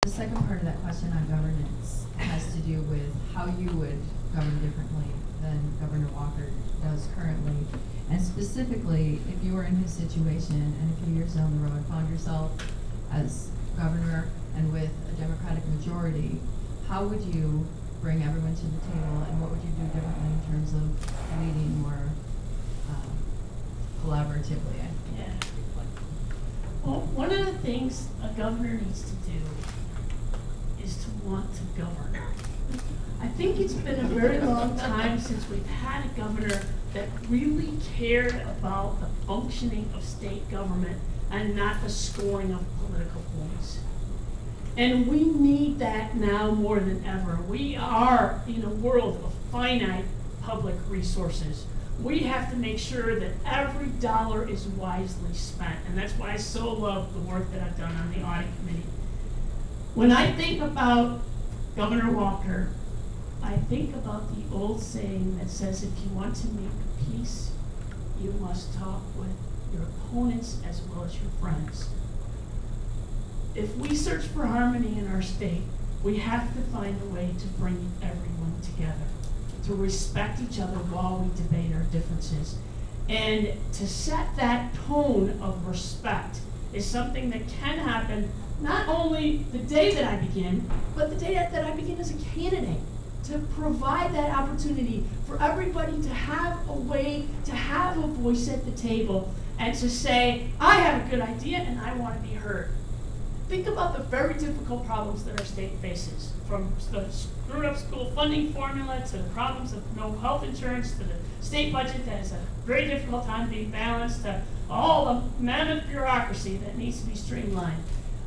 The second part of that question on governance has to do with how you would govern differently than Governor Walker does currently. And specifically, if you were in his situation and a few years down the road found yourself as governor and with a Democratic majority, how would you bring everyone to the table, and what would you do differently in terms of leading more collaboratively? Yeah. Well, one of the things a governor needs to do is to want to govern. I think it's been a very long time since we've had a governor that really cared about the functioning of state government and not the scoring of political points. And we need that now more than ever. We are in a world of finite public resources. We have to make sure that every dollar is wisely spent. And that's why I so love the work that I've done on the audit committee. When I think about Governor Walker, I think about the old saying that says, if you want to make peace, you must talk with your opponents as well as your friends. If we search for harmony in our state, we have to find a way to bring everyone together, to respect each other while we debate our differences. And to set that tone of respect is something that can happen not only the day that I begin, but the day that I begin as a candidate, to provide that opportunity for everybody to have a way, to have a voice at the table, and to say, I have a good idea and I want to be heard. Think about the very difficult problems that our state faces, from the screwed up school funding formula to the problems of no health insurance, to the state budget that is a very difficult time being balanced, to all the mammoth bureaucracy that needs to be streamlined.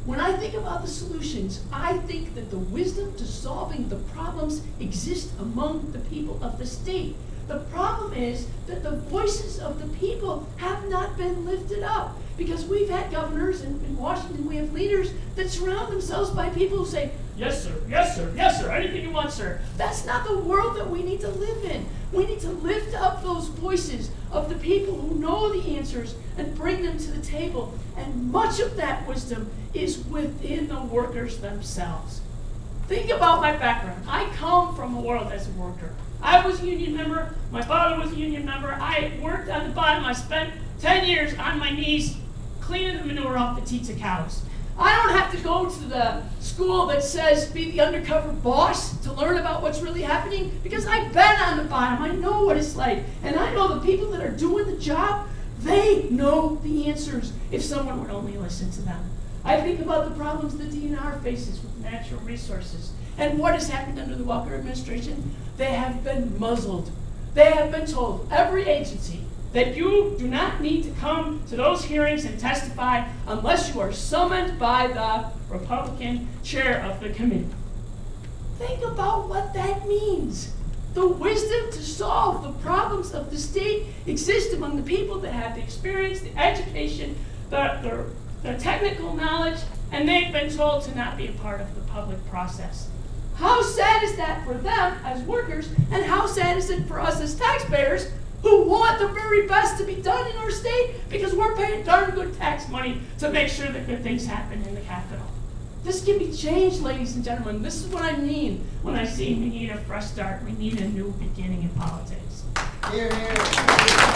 When I think about the solutions, I think that the wisdom to solving the problems exists among the people of the state. The problem is that the voices of the people have not been lifted up, because we've had governors, and in Washington we have leaders that surround themselves by people who say, yes sir, yes sir, yes sir, anything you want sir. That's not the world that we need to live in. We need to lift up those voices of the people who know the answers and bring them to the table. And much of that wisdom is within the workers themselves. Think about my background. I come from a world as a worker. I was a union member. My father was a union member. I worked on the bottom. I spent 10 years on my knees cleaning the manure off the teats of cows. I don't have to go to the school that says be the undercover boss to learn about what's really happening, because I've been on the bottom. I know what it's like. And I know the people that are doing the job, they know the answers if someone would only listen to them. I think about the problems the DNR faces with natural resources. And what has happened under the Walker administration? They have been muzzled. They have been told, every agency, that you do not need to come to those hearings and testify unless you are summoned by the Republican chair of the committee. Think about what that means. The wisdom to solve the problems of the state exists among the people that have the experience, the education, the technical knowledge, and they've been told to not be a part of the public process. How sad is that for them as workers, and how sad is it for us as taxpayers who want the very best to be done in our state, because we're paying darn good tax money to make sure that good things happen in the Capitol. This can be changed, ladies and gentlemen. This is what I mean when I say we need a fresh start. We need a new beginning in politics. Here, here.